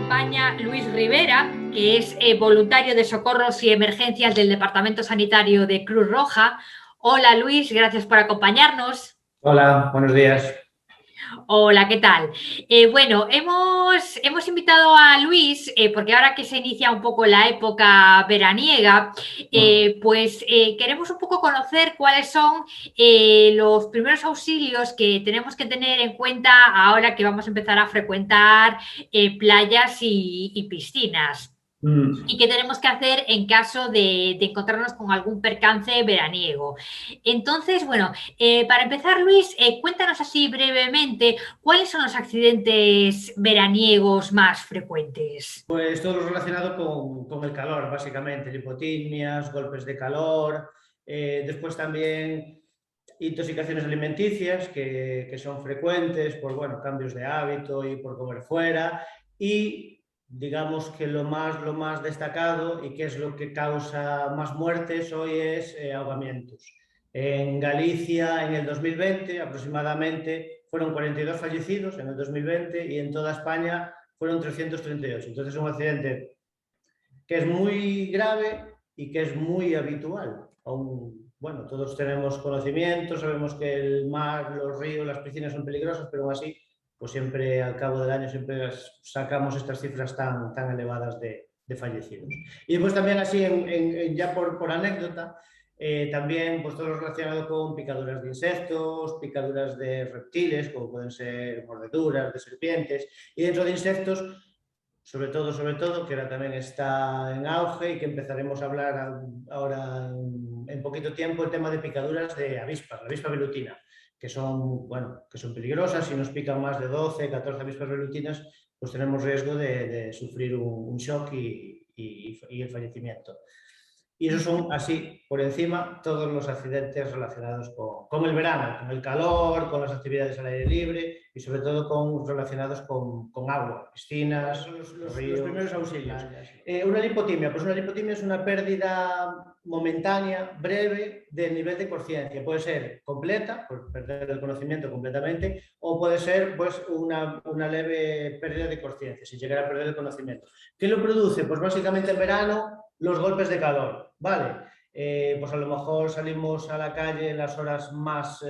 acompaña Luis Rivera, que es voluntario de socorros y emergencias del Departamento Sanitario de Cruz Roja. Hola Luis, gracias por acompañarnos. Hola, buenos días. Hola, ¿qué tal? Bueno, hemos invitado a Luis porque ahora que se inicia un poco la época veraniega, queremos un poco conocer cuáles son los primeros auxilios que tenemos que tener en cuenta ahora que vamos a empezar a frecuentar playas y piscinas. Y qué tenemos que hacer en caso de encontrarnos con algún percance veraniego. Entonces, bueno, para empezar, Luis, cuéntanos así brevemente cuáles son los accidentes veraniegos más frecuentes. Pues todo lo relacionado con el calor, básicamente, lipotimias, golpes de calor, después también intoxicaciones alimenticias que son frecuentes por bueno, cambios de hábito y por comer fuera. Y digamos que lo más destacado y que es lo que causa más muertes hoy es ahogamientos. En Galicia, en el 2020, aproximadamente, fueron 42 fallecidos en el 2020 y en toda España fueron 338. Entonces es un accidente que es muy grave y que es muy habitual. Aún, bueno, todos tenemos conocimiento, sabemos que el mar, los ríos, las piscinas son peligrosas, pero aún así, pues siempre al cabo del año siempre sacamos estas cifras tan elevadas de fallecidos. Y después también así, ya por anécdota, también pues todo lo relacionado con picaduras de insectos, picaduras de reptiles, como pueden ser mordeduras de serpientes, y dentro de insectos sobre todo, que ahora también está en auge y que empezaremos a hablar ahora en poquito tiempo, el tema de picaduras de avispas, la avispa velutina, que son, bueno, que son peligrosas. Si nos pican más de 12, 14 avispas velutinas, pues tenemos riesgo de sufrir un shock y el fallecimiento. Y esos son así, por encima, todos los accidentes relacionados con el verano, con el calor, con las actividades al aire libre y sobre todo relacionados con agua, piscinas, los ríos, los primeros auxilios. Una lipotimia, pues una lipotimia es una pérdida momentánea, breve, del nivel de conciencia. Puede ser completa, por perder el conocimiento completamente, o puede ser pues, una leve pérdida de conciencia, si llegara a perder el conocimiento. ¿Qué lo produce? Pues básicamente en verano los golpes de calor, ¿vale? Pues a lo mejor salimos a la calle en las horas más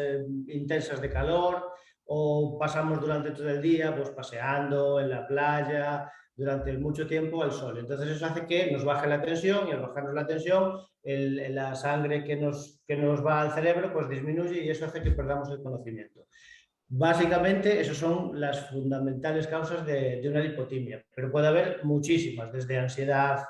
intensas de calor o pasamos durante todo el día pues paseando en la playa durante mucho tiempo al sol. Entonces eso hace que nos baje la tensión y al bajarnos la tensión la sangre que nos va al cerebro pues disminuye y eso hace que perdamos el conocimiento. Básicamente, esas son las fundamentales causas de una lipotimia, pero puede haber muchísimas, desde ansiedad,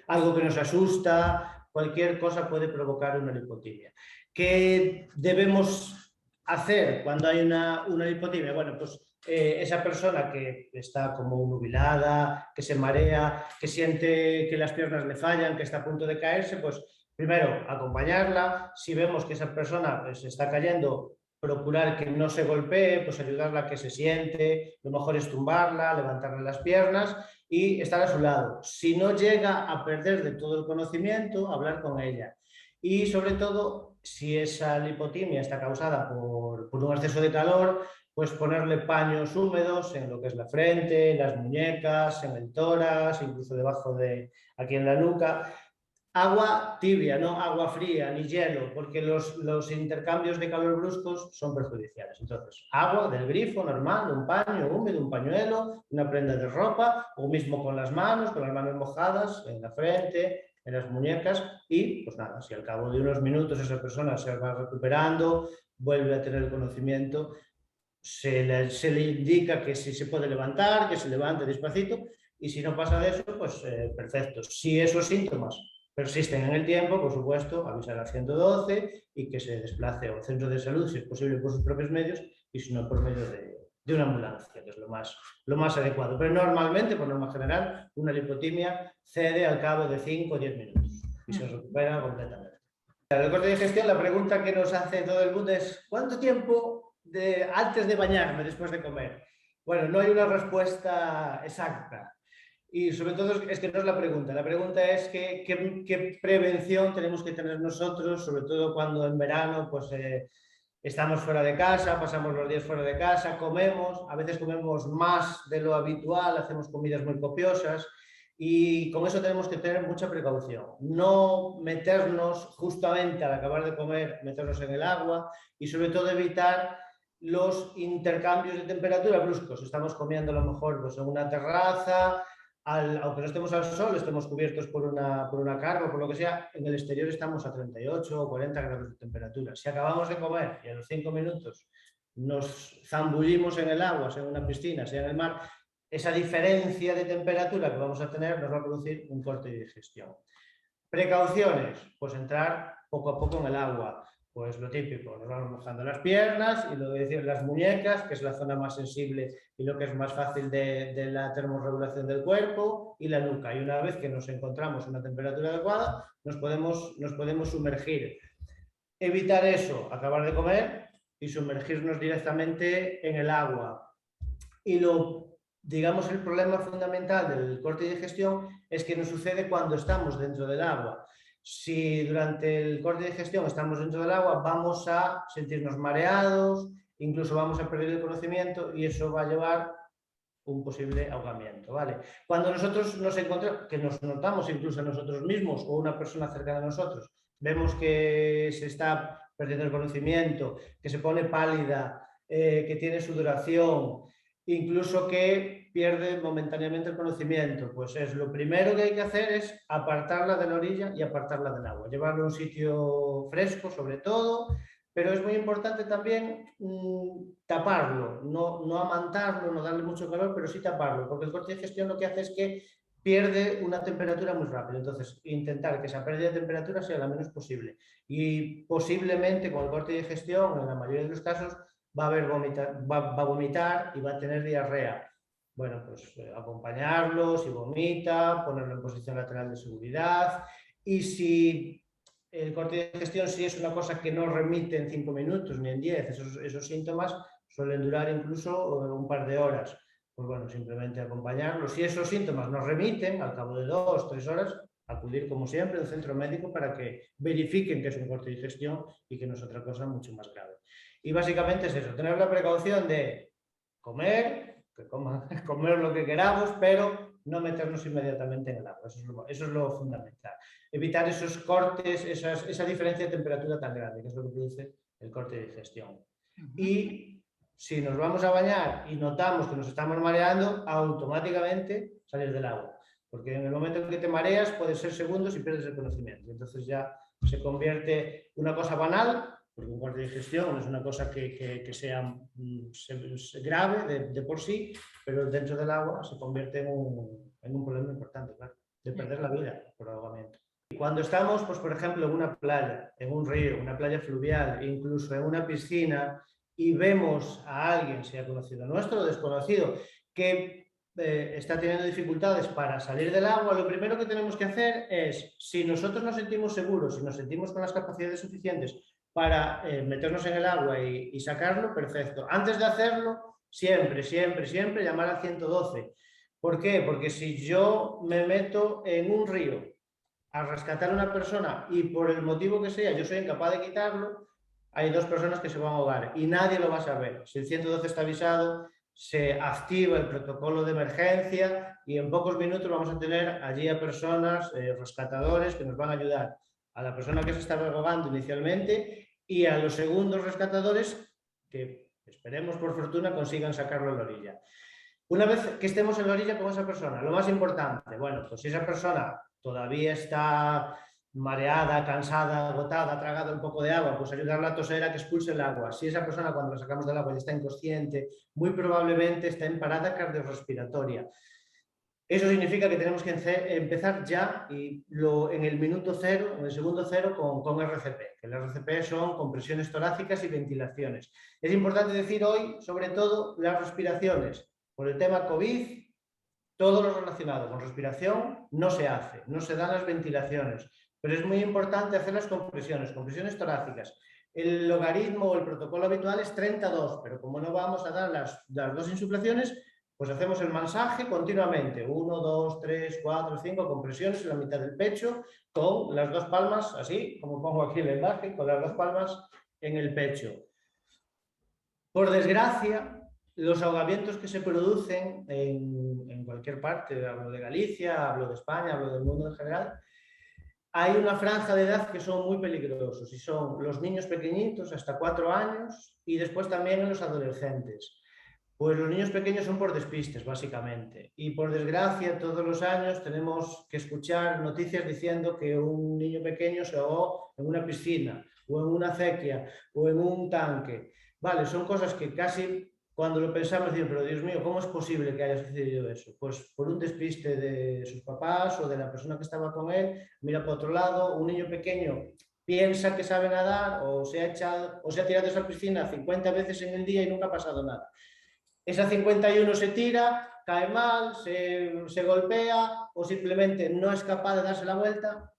algo que nos asusta, cualquier cosa puede provocar una lipotimia. ¿Qué debemos hacer cuando hay una lipotimia? Bueno, pues esa persona que está como nubilada, que se marea, que siente que las piernas le fallan, que está a punto de caerse, pues primero acompañarla. Si vemos que esa persona pues, está cayendo, procurar que no se golpee, pues ayudarla a que se siente, lo mejor es tumbarla, levantarle las piernas y estar a su lado. Si no llega a perder de todo el conocimiento, hablar con ella. Y sobre todo, si esa lipotimia está causada por un exceso de calor, pues ponerle paños húmedos en lo que es la frente, las muñecas, en el tórax, incluso debajo de aquí en la nuca. Agua tibia, no agua fría ni hielo, porque los intercambios de calor bruscos son perjudiciales. Entonces, agua del grifo normal, un paño húmedo, un pañuelo, una prenda de ropa, o mismo con las manos mojadas en la frente, en las muñecas, y pues nada, si al cabo de unos minutos esa persona se va recuperando, vuelve a tener el conocimiento, se le indica que si se puede levantar, que se levante despacito, y si no pasa de eso, pues perfecto. Si esos síntomas persisten en el tiempo, por supuesto, avisar al 112 y que se desplace a un centro de salud, si es posible, por sus propios medios, y si no, por medio de una ambulancia, que es lo más adecuado. Pero normalmente, por norma general, una lipotimia cede al cabo de 5 o 10 minutos y se recupera completamente. En el corte de gestión, la pregunta que nos hace todo el mundo es ¿cuánto tiempo antes de bañarme, después de comer? Bueno, no hay una respuesta exacta. Y sobre todo es que no es la pregunta es qué prevención tenemos que tener nosotros, sobre todo cuando en verano pues, estamos fuera de casa, pasamos los días fuera de casa, comemos, a veces comemos más de lo habitual, hacemos comidas muy copiosas y con eso tenemos que tener mucha precaución. No meternos justamente al acabar de comer, meternos en el agua y sobre todo evitar los intercambios de temperatura bruscos. Estamos comiendo a lo mejor pues, en una terraza, aunque no estemos al sol, estemos cubiertos por una carpa, por lo que sea, en el exterior estamos a 38 o 40 grados de temperatura. Si acabamos de comer y a los 5 minutos nos zambullimos en el agua, sea en una piscina, sea en el mar, esa diferencia de temperatura que vamos a tener nos va a producir un corte de digestión. Precauciones, pues entrar poco a poco en el agua. Pues lo típico, nos vamos mojando las piernas y lo de decir las muñecas, que es la zona más sensible y lo que es más fácil de la termorregulación del cuerpo, y la nuca. Y una vez que nos encontramos en una temperatura adecuada, nos podemos sumergir. Evitar eso, acabar de comer y sumergirnos directamente en el agua. Y digamos, el problema fundamental del corte de digestión es que nos sucede cuando estamos dentro del agua. Si durante el corte de digestión estamos dentro del agua, vamos a sentirnos mareados, incluso vamos a perder el conocimiento y eso va a llevar un posible ahogamiento, ¿vale? Cuando nosotros nos encontramos, que nos notamos incluso a nosotros mismos o una persona cercana a nosotros, vemos que se está perdiendo el conocimiento, que se pone pálida, que tiene sudoración, incluso que pierde momentáneamente el conocimiento, pues es lo primero que hay que hacer es apartarla de la orilla y apartarla del agua, llevarla a un sitio fresco sobre todo, pero es muy importante también taparlo, no amantarlo, no darle mucho calor, pero sí taparlo, porque el corte de digestión lo que hace es que pierde una temperatura muy rápido, entonces intentar que esa pérdida de temperatura sea la menos posible y posiblemente con el corte de digestión, en la mayoría de los casos, va a vomitar y va a tener diarrea. Bueno, pues acompañarlo, si vomita, ponerlo en posición lateral de seguridad y si el corte de digestión sí es una cosa que no remite en 5 minutos ni en 10, esos síntomas suelen durar incluso un par de horas. Pues bueno, simplemente acompañarlo. Si esos síntomas nos remiten, al cabo de 2 o 3 horas, acudir como siempre al centro médico para que verifiquen que es un corte de digestión y que no es otra cosa mucho más grave. Y básicamente es eso, tener la precaución de comer, comer lo que queramos, pero no meternos inmediatamente en el agua. Eso es lo fundamental. Evitar esos cortes, esa diferencia de temperatura tan grande, que es lo que produce el corte de digestión. Y si nos vamos a bañar y notamos que nos estamos mareando, automáticamente salir del agua. Porque en el momento en que te mareas, puede ser segundos y pierdes el conocimiento. Entonces ya se convierte una cosa banal, porque un corte de digestión no es una cosa que sea grave de por sí, pero dentro del agua se convierte en un problema importante, claro, de perder la vida por ahogamiento. Y cuando estamos, pues, por ejemplo, en una playa, en un río, una playa fluvial, incluso en una piscina, y vemos a alguien, sea conocido nuestro o desconocido, que está teniendo dificultades para salir del agua, lo primero que tenemos que hacer es, si nosotros nos sentimos seguros, si nos sentimos con las capacidades suficientes para meternos en el agua y sacarlo, perfecto. Antes de hacerlo, siempre llamar al 112. ¿Por qué? Porque si yo me meto en un río a rescatar a una persona y por el motivo que sea yo soy incapaz de quitarlo, hay 2 personas que se van a ahogar y nadie lo va a saber. Si el 112 está avisado, se activa el protocolo de emergencia y en pocos minutos vamos a tener allí a personas, rescatadores, que nos van a ayudar a la persona que se estaba ahogando inicialmente y a los segundos rescatadores que esperemos por fortuna consigan sacarlo a la orilla. Una vez que estemos en la orilla con esa persona, lo más importante, bueno, pues si esa persona todavía está mareada, cansada, agotada, tragada un poco de agua, pues ayudarla a toser a que expulse el agua. Si esa persona cuando la sacamos del agua ya está inconsciente, muy probablemente está en parada cardiorrespiratoria. Eso significa que tenemos que empezar ya en el minuto cero, en el segundo cero con RCP, que el RCP son compresiones torácicas y ventilaciones. Es importante decir hoy, sobre todo, las respiraciones. Por el tema COVID, todo lo relacionado con respiración no se hace, no se dan las ventilaciones, pero es muy importante hacer las compresiones torácicas. El logaritmo o el protocolo habitual es 32, pero como no vamos a dar las 2 insuflaciones, pues hacemos el masaje continuamente, 1, 2, 3, 4, 5 compresiones en la mitad del pecho, con las 2 palmas, así como pongo aquí la imagen, con las 2 palmas en el pecho. Por desgracia, los ahogamientos que se producen en cualquier parte, hablo de Galicia, hablo de España, hablo del mundo en general, hay una franja de edad que son muy peligrosos y son los niños pequeñitos hasta 4 años y después también en los adolescentes. Pues los niños pequeños son por despistes, básicamente. Y por desgracia, todos los años tenemos que escuchar noticias diciendo que un niño pequeño se ahogó en una piscina, o en una acequia, o en un tanque. Vale, son cosas que casi cuando lo pensamos decimos, pero Dios mío, ¿cómo es posible que haya sucedido eso? Pues por un despiste de sus papás o de la persona que estaba con él, mira para otro lado, un niño pequeño piensa que sabe nadar o se ha echado o se ha tirado a esa piscina 50 veces en el día y nunca ha pasado nada. Esa 51 se tira, cae mal, se golpea o simplemente no es capaz de darse la vuelta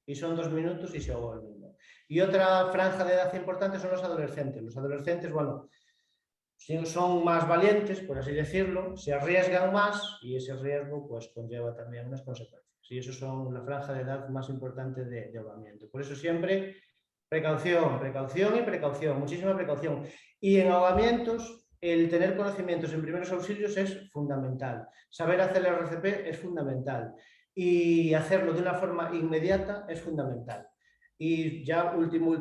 y son 2 minutos y se ahogó el niño. Y otra franja de edad importante son los adolescentes. Los adolescentes, bueno, son más valientes, por así decirlo, se arriesgan más y ese riesgo pues conlleva también unas consecuencias. Y eso son la franja de edad más importante de ahogamiento. Por eso siempre precaución, precaución y precaución, muchísima precaución. Y en ahogamientos, el tener conocimientos en primeros auxilios es fundamental. Saber hacer el RCP es fundamental. Y hacerlo de una forma inmediata es fundamental. Y ya último,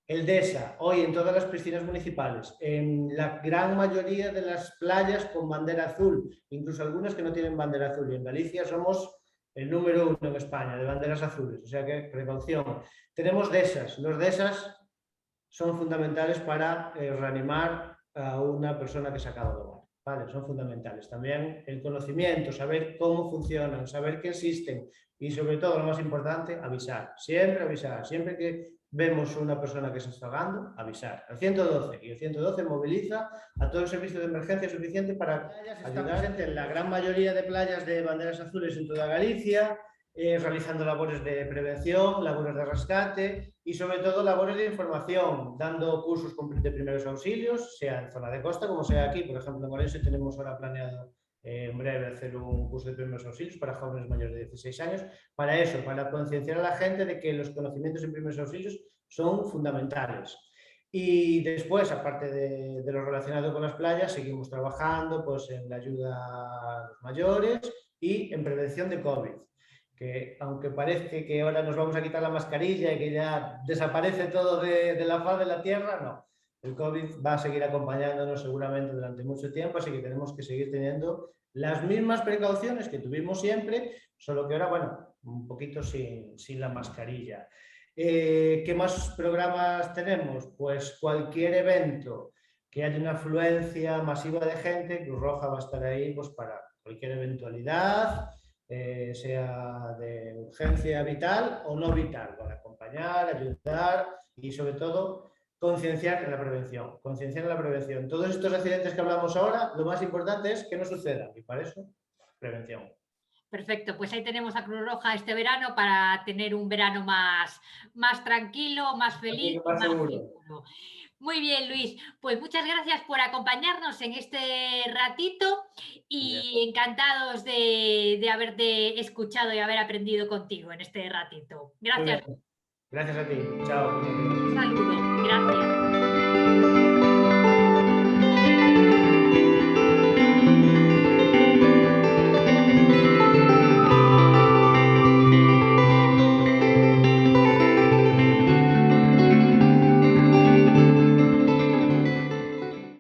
el DESA, hoy en todas las piscinas municipales, en la gran mayoría de las playas con bandera azul, incluso algunas que no tienen bandera azul. Y en Galicia somos el número 1 en España de banderas azules, o sea que precaución. Tenemos DESAs, los DESAs son fundamentales para reanimar a una persona que se acaba de ahogar. ¿Vale? Son fundamentales. También el conocimiento, saber cómo funcionan, saber que existen y sobre todo, lo más importante, avisar. Siempre que vemos una persona que se está ahogando, avisar. El 112 y el 112 moviliza a todo el servicio de emergencia suficiente para ayudar en la gran mayoría de playas de banderas azules en toda Galicia, realizando labores de prevención, labores de rescate y sobre todo labores de información, dando cursos de primeros auxilios, sea en zona de costa como sea aquí. Por ejemplo, en Orense tenemos ahora planeado en breve hacer un curso de primeros auxilios para jóvenes mayores de 16 años, para eso, para concienciar a la gente de que los conocimientos en primeros auxilios son fundamentales. Y después, aparte de lo relacionado con las playas, seguimos trabajando pues, en la ayuda a los mayores y en prevención de COVID. Que aunque parece que ahora nos vamos a quitar la mascarilla y que ya desaparece todo de la faz de la Tierra, no. El COVID va a seguir acompañándonos seguramente durante mucho tiempo, así que tenemos que seguir teniendo las mismas precauciones que tuvimos siempre, solo que ahora, bueno, un poquito sin la mascarilla. ¿Qué más programas tenemos? Pues cualquier evento que haya una afluencia masiva de gente, Cruz Roja va a estar ahí pues, para cualquier eventualidad, sea de urgencia vital o no vital, para acompañar, ayudar y sobre todo concienciar en la prevención. Concienciar en la prevención. Todos estos accidentes que hablamos ahora, lo más importante es que no sucedan y para eso, prevención. Perfecto, pues ahí tenemos a Cruz Roja este verano para tener un verano más tranquilo, más feliz y más seguro. Muy bien, Luis. Pues muchas gracias por acompañarnos en este ratito y encantados de haberte escuchado y haber aprendido contigo en este ratito. Gracias. Gracias a ti. Chao. Un saludo. Gracias.